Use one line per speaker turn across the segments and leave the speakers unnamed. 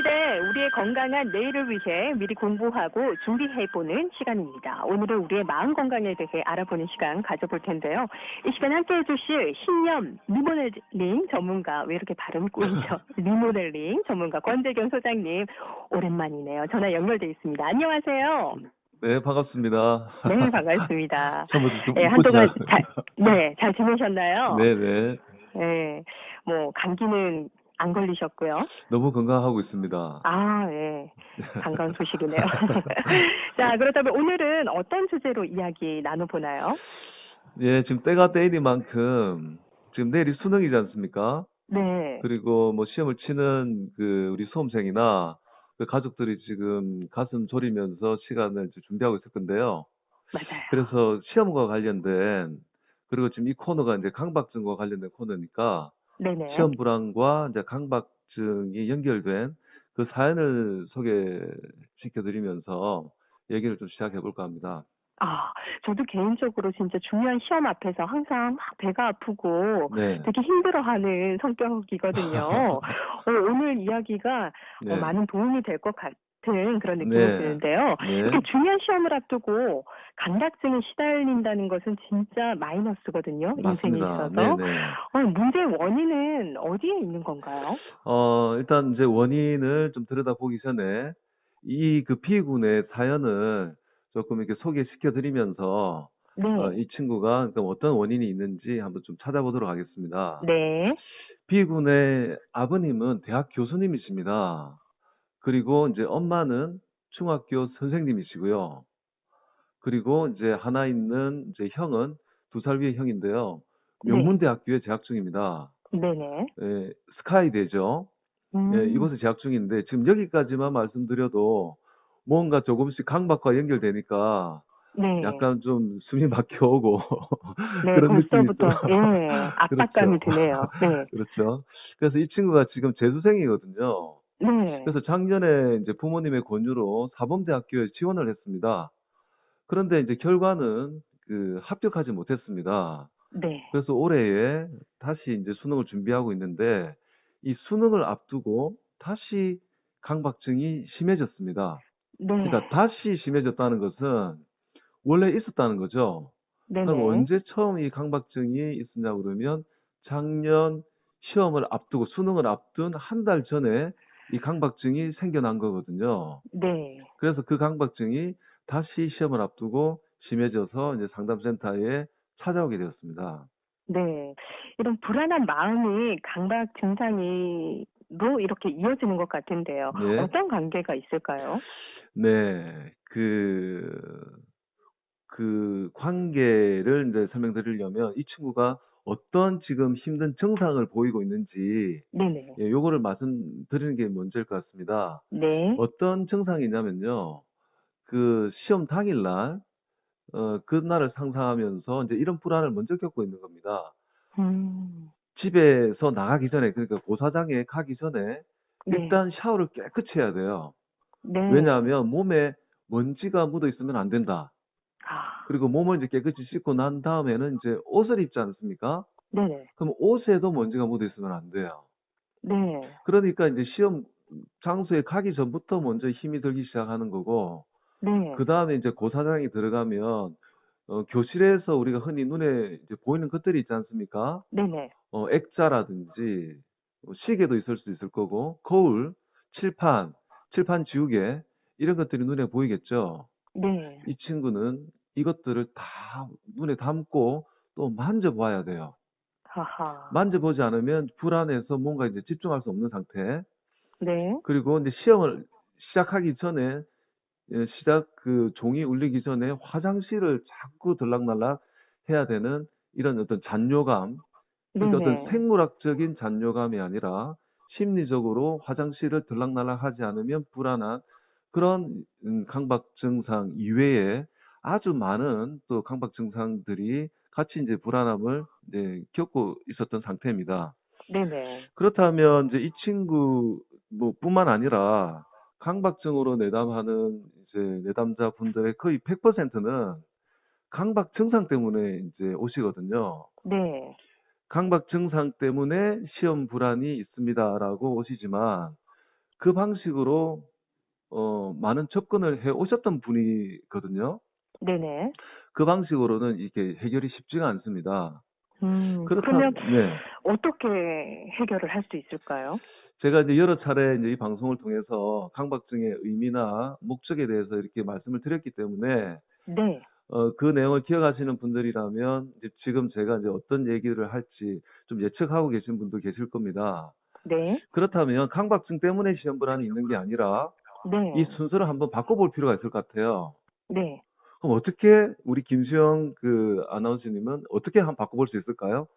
시대 우리의 건강한 내일을 위해 미리 공부하고 준비해보는 시간입니다. 오늘은 우리의 마음 건강에 대해 알아보는 시간 가져볼 텐데요. 이 시간 함께해 주실 신념 리모델링 전문가, 왜 이렇게 발음이 꼬이죠? 리모델링 전문가 권재경 소장님 오랜만이네요. 전화 연결돼 있습니다. 안녕하세요.
네, 반갑습니다.
네, 반갑습니다.
처음부터 좀
네,
웃고
한동안
시작.
잘 지내셨나요?
네네.
네, 뭐 감기는 안 걸리셨고요.
너무 건강하고 있습니다.
아, 네. 반가운 소식이네요. 자, 그렇다면 오늘은 어떤 주제로 이야기 나눠보나요?
예, 지금 때가 때이니만큼 지금 내일이 수능이지 않습니까?
네,
그리고 뭐 시험을 치는 그 우리 수험생이나 그 가족들이 지금 가슴 졸이면서 시간을 이제 준비하고 있을 건데요.
맞아요.
그래서 시험과 관련된, 그리고 지금 이 코너가 이제 강박증과 관련된 코너니까
네네.
시험 불안과 이제 강박증이 연결된 그 사연을 소개시켜 드리면서 얘기를 좀 시작해 볼까 합니다.
아, 저도 개인적으로 진짜 중요한 시험 앞에서 항상 막 배가 아프고
네.
되게 힘들어하는 성격이거든요. 오늘 이야기가
네.
많은 도움이 될 것 같은 그런 느낌이
네.
드는데요.
네.
이렇게 중요한 시험을 앞두고 강박증에 시달린다는 것은 진짜 마이너스거든요. 인생에
맞습니다.
있어서.
네네.
문제의 원인은 어디에 있는 건가요?
일단 이제 원인을 좀 들여다보기 전에 이 그 B군의 사연을 조금 이렇게 소개시켜 드리면서
네.
이 친구가 그럼 어떤 원인이 있는지 한번 좀 찾아보도록 하겠습니다.
네.
B군의 아버님은 대학 교수님이십니다. 그리고 이제 엄마는 중학교 선생님이시고요. 그리고 이제 하나 있는 이제 형은 2살 위의 형인데요.
네.
명문대학교에 재학 중입니다.
네네.
예, 스카이대죠. 예,
음.
이곳에 재학 중인데 지금 여기까지만 말씀드려도 뭔가 조금씩 강박과 연결되니까
네.
약간 좀 숨이 막혀오고
네,
그런 느낌이 좀
벌써부터, 예,
그렇죠.
압박감이 드네요. 네.
그렇죠. 그래서 이 친구가 지금 재수생이거든요.
네.
그래서 작년에 이제 부모님의 권유로 사범대학교에 지원을 했습니다. 그런데 이제 결과는 그 합격하지 못했습니다.
네.
그래서 올해에 다시 이제 수능을 준비하고 있는데 이 수능을 앞두고 다시 강박증이 심해졌습니다.
네.
그러니까 다시 심해졌다는 것은 원래 있었다는 거죠. 그럼
네네.
언제 처음 이 강박증이 있었냐 그러면 작년 시험을 앞두고 수능을 앞둔 한 달 전에 이 강박증이 생겨난 거거든요.
네.
그래서 그 강박증이 다시 시험을 앞두고 심해져서 이제 상담센터에 찾아오게 되었습니다.
네. 이런 불안한 마음이 강박 증상으로 이렇게 이어지는 것 같은데요.
네.
어떤 관계가 있을까요?
네. 그 관계를 이제 설명드리려면 이 친구가 어떤 지금 힘든 증상을 보이고 있는지,
네네.
예, 요거를 말씀드리는 게 먼저일 것 같습니다.
네.
어떤 증상이냐면요. 그 시험 당일날, 그날을 상상하면서 이제 이런 불안을 먼저 겪고 있는 겁니다.
음.
집에서 나가기 전에, 그러니까 고사장에 가기 전에
네.
일단 샤워를 깨끗이 해야 돼요.
네.
왜냐하면 몸에 먼지가 묻어 있으면 안 된다.
아.
그리고 몸을 이제 깨끗이 씻고 난 다음에는 이제 옷을 입지 않습니까?
네네.
그럼 옷에도 먼지가 묻어 있으면 안 돼요.
네.
그러니까 이제 시험 장소에 가기 전부터 먼저 힘이 들기 시작하는 거고,
네.
그 다음에 이제 고사장이 들어가면, 교실에서 우리가 흔히 눈에 이제 보이는 것들이 있지 않습니까?
네네.
액자라든지, 시계도 있을 수 있을 거고, 거울, 칠판, 칠판 지우개, 이런 것들이 눈에 보이겠죠?
네.
이 친구는 이것들을 다 눈에 담고 또 만져봐야 돼요.
하하.
만져보지 않으면 불안해서 뭔가 이제 집중할 수 없는 상태.
네.
그리고 이제 시험을 시작하기 전에, 시작 그 종이 울리기 전에 화장실을 자꾸 들락날락 해야 되는 이런 어떤 잔뇨감. 그러니까 어떤
네네.
생물학적인 잔뇨감이 아니라 심리적으로 화장실을 들락날락 하지 않으면 불안한 그런 강박 증상 이외에 아주 많은 또 강박 증상들이 같이 이제 불안함을 이제 겪고 있었던 상태입니다.
네네.
그렇다면 이제 이 친구 뭐 뿐만 아니라 강박증으로 내담하는 이제 내담자분들의 거의 100%는 강박 증상 때문에 이제 오시거든요.
네.
강박 증상 때문에 시험 불안이 있습니다라고 오시지만 그 방식으로 많은 접근을 해 오셨던 분이거든요.
네네.
그 방식으로는 이게 해결이 쉽지가 않습니다.
그러면
네.
어떻게 해결을 할 수 있을까요?
제가 이제 여러 차례 이제 이 방송을 통해서 강박증의 의미나 목적에 대해서 이렇게 말씀을 드렸기 때문에
네.
그 내용을 기억하시는 분들이라면 이제 지금 제가 이제 어떤 얘기를 할지 좀 예측하고 계신 분도 계실 겁니다.
네.
그렇다면 강박증 때문에 시험 불안이 있는 게 아니라 이
네.
순서를 한번 바꿔볼 필요가 있을 것 같아요.
네.
그럼 어떻게 우리 김수영 그 아나운서님은 어떻게 한번 바꿔볼 수 있을까요?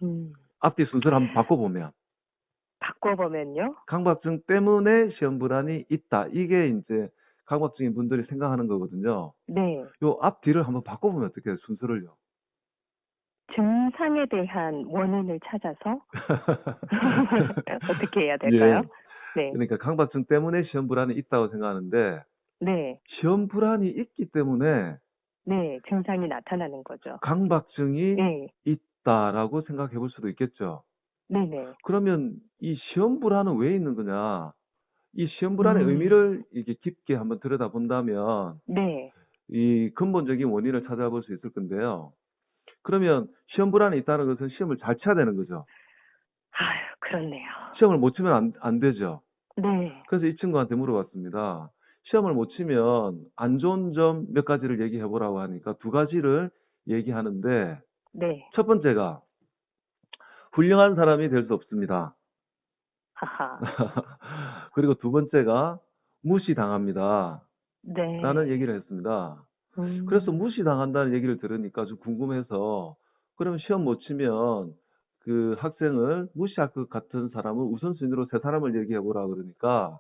음.
앞뒤 순서를 한번 바꿔보면
바꿔보면요.
강박증 때문에 시험 불안이 있다. 이게 이제 강박증인 분들이 생각하는 거거든요.
네.
요 앞뒤를 한번 바꿔보면 어떻게 해요? 순서를요.
증상에 대한 원인을 찾아서 어떻게 해야 될까요?
예.
네.
그러니까 강박증 때문에 시험 불안이 있다고 생각하는데
네.
시험 불안이 있기 때문에
네. 증상이 나타나는 거죠.
강박증이
네.
있다라고 생각해 볼 수도 있겠죠.
네네.
그러면 이 시험 불안은 왜 있는 거냐? 이 시험 불안의
음.
의미를 이게 깊게 한번 들여다본다면
네.
이 근본적인 원인을 찾아볼 수 있을 건데요. 그러면 시험 불안이 있다는 것은 시험을 잘 쳐야 되는 거죠.
아유, 그렇네요.
시험을 못 치면 안 되죠.
네.
그래서 이 친구한테 물어봤습니다. 시험을 못 치면 안 좋은 점 몇 가지를 얘기해 보라고 하니까 두 가지를 얘기하는데
네.
첫 번째가 훌륭한 사람이 될 수 없습니다.
하하.
그리고 두 번째가 무시당합니다. 라는
네.
얘기를 했습니다. 그래서
음.
무시당한다는 얘기를 들으니까 좀 궁금해서 그러면 시험 못 치면 그 학생을 무시할 것 같은 사람을 우선순위로 세 사람을 얘기해 보라 그러니까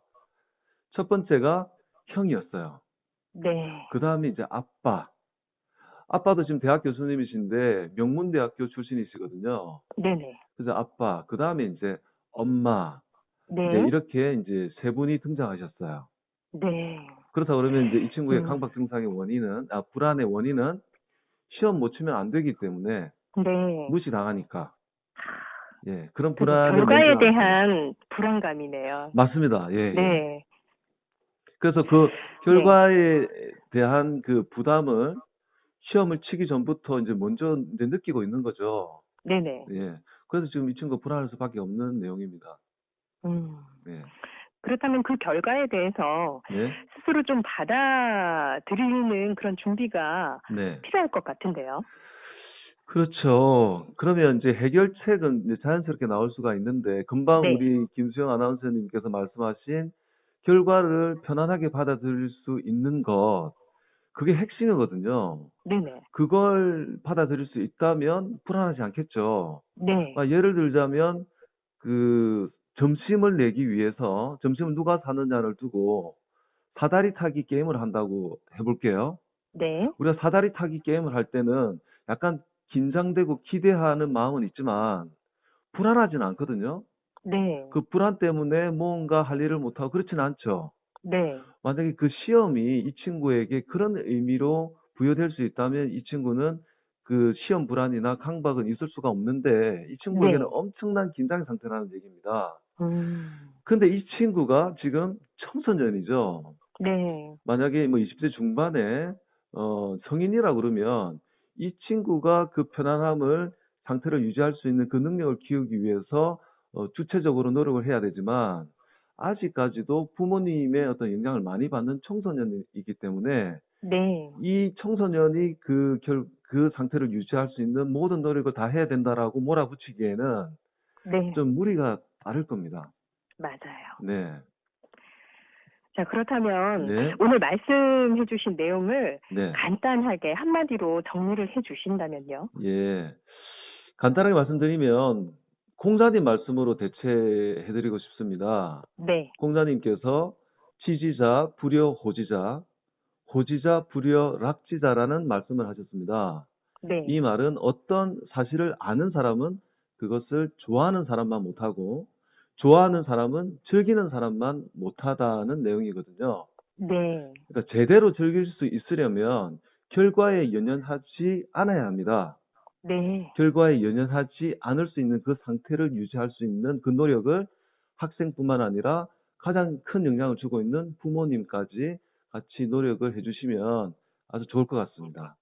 첫 번째가 형이었어요.
네.
그 다음에 이제 아빠. 아빠도 지금 대학 교수님이신데 명문대학교 출신이시거든요.
네네.
그래서 아빠, 그 다음에 이제 엄마. 네,
네.
이렇게 이제 세 분이 등장하셨어요.
네.
그렇다 그러면 이제 이 친구의
음.
강박 증상의 원인은, 불안의 원인은 시험 못 치면 안 되기 때문에
네.
무시당하니까. 예, 그런
그래서
불안을
결과에
먼저,
대한 불안감이네요.
맞습니다. 예, 예.
네.
그래서 그
네.
결과에 대한 그 부담을 시험을 치기 전부터 이제 먼저 이제 느끼고 있는 거죠.
네네.
예. 그래서 지금 이 친구가 불안할 수밖에 없는 내용입니다.
음.
네.
그렇다면 그 결과에 대해서
네.
스스로 좀 받아들이는 그런 준비가
네.
필요할 것 같은데요.
그렇죠. 그러면 이제 해결책은 이제 자연스럽게 나올 수가 있는데, 금방
네.
우리 김수영 아나운서님께서 말씀하신 결과를 편안하게 받아들일 수 있는 것, 그게 핵심이거든요.
네네.
그걸 받아들일 수 있다면 불안하지 않겠죠.
네.
예를 들자면, 그, 점심을 내기 위해서, 점심을 누가 사느냐를 두고, 사다리 타기 게임을 한다고 해볼게요.
네.
우리가 사다리 타기 게임을 할 때는 약간 긴장되고 기대하는 마음은 있지만 불안하진 않거든요.
네.
그 불안 때문에 뭔가 할 일을 못하고 그렇진 않죠.
네.
만약에 그 시험이 이 친구에게 그런 의미로 부여될 수 있다면 이 친구는 그 시험 불안이나 강박은 있을 수가 없는데 이 친구에게는
네.
엄청난 긴장 상태라는 얘기입니다.
음.
근데 이 친구가 지금 청소년이죠.
네.
만약에 뭐 20대 중반에 성인이라 그러면 이 친구가 그 편안함을 상태를 유지할 수 있는 그 능력을 키우기 위해서 주체적으로 노력을 해야 되지만 아직까지도 부모님의 어떤 영향을 많이 받는 청소년이기 때문에
네.
이 청소년이 그 상태를 유지할 수 있는 모든 노력을 다 해야 된다라고 몰아붙이기에는
네.
좀 무리가 따를 겁니다.
맞아요.
네.
자, 그렇다면
네.
오늘 말씀해 주신 내용을
네.
간단하게 한마디로 정리를 해 주신다면요.
예. 간단하게 말씀드리면 공자님 말씀으로 대체해드리고 싶습니다.
네.
공자님께서 지지자, 불여, 호지자, 호지자, 불여, 락지자라는 말씀을 하셨습니다.
네.
이 말은 어떤 사실을 아는 사람은 그것을 좋아하는 사람만 못하고 좋아하는 사람은 즐기는 사람만 못하다는 내용이거든요.
네.
그러니까 제대로 즐길 수 있으려면 결과에 연연하지 않아야 합니다.
네.
결과에 연연하지 않을 수 있는 그 상태를 유지할 수 있는 그 노력을 학생뿐만 아니라 가장 큰 영향을 주고 있는 부모님까지 같이 노력을 해주시면 아주 좋을 것 같습니다.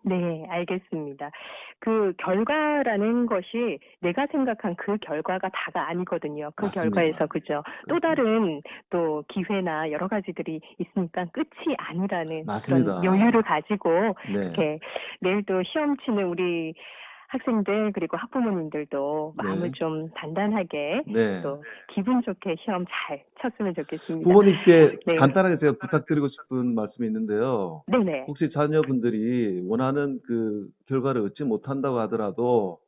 네, 알겠습니다. 그 결과라는 것이 내가 생각한 그 결과가 다가 아니거든요. 그
맞습니다.
결과에서 그죠. 또
그렇습니다.
다른 또 기회나 여러 가지들이 있으니까 끝이 아니라는
맞습니다.
그런 여유를 가지고
네.
이렇게 내일 또 시험 치는 우리 학생들 그리고 학부모님들도 마음을
네.
좀 단단하게
네.
또 기분 좋게 시험 잘 쳤으면 좋겠습니다.
부모님께
네.
간단하게 제가 부탁드리고 싶은 말씀이 있는데요.
네네.
혹시 자녀분들이 원하는 그 결과를 얻지 못한다고 하더라도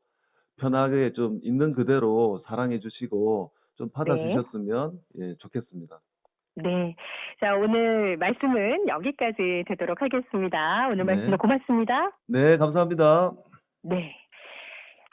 편하게 좀 있는 그대로 사랑해 주시고 좀
네.
받아주셨으면 예, 좋겠습니다.
네. 자, 오늘 말씀은 여기까지 되도록 하겠습니다. 오늘
네.
말씀도 고맙습니다.
네, 감사합니다.
네.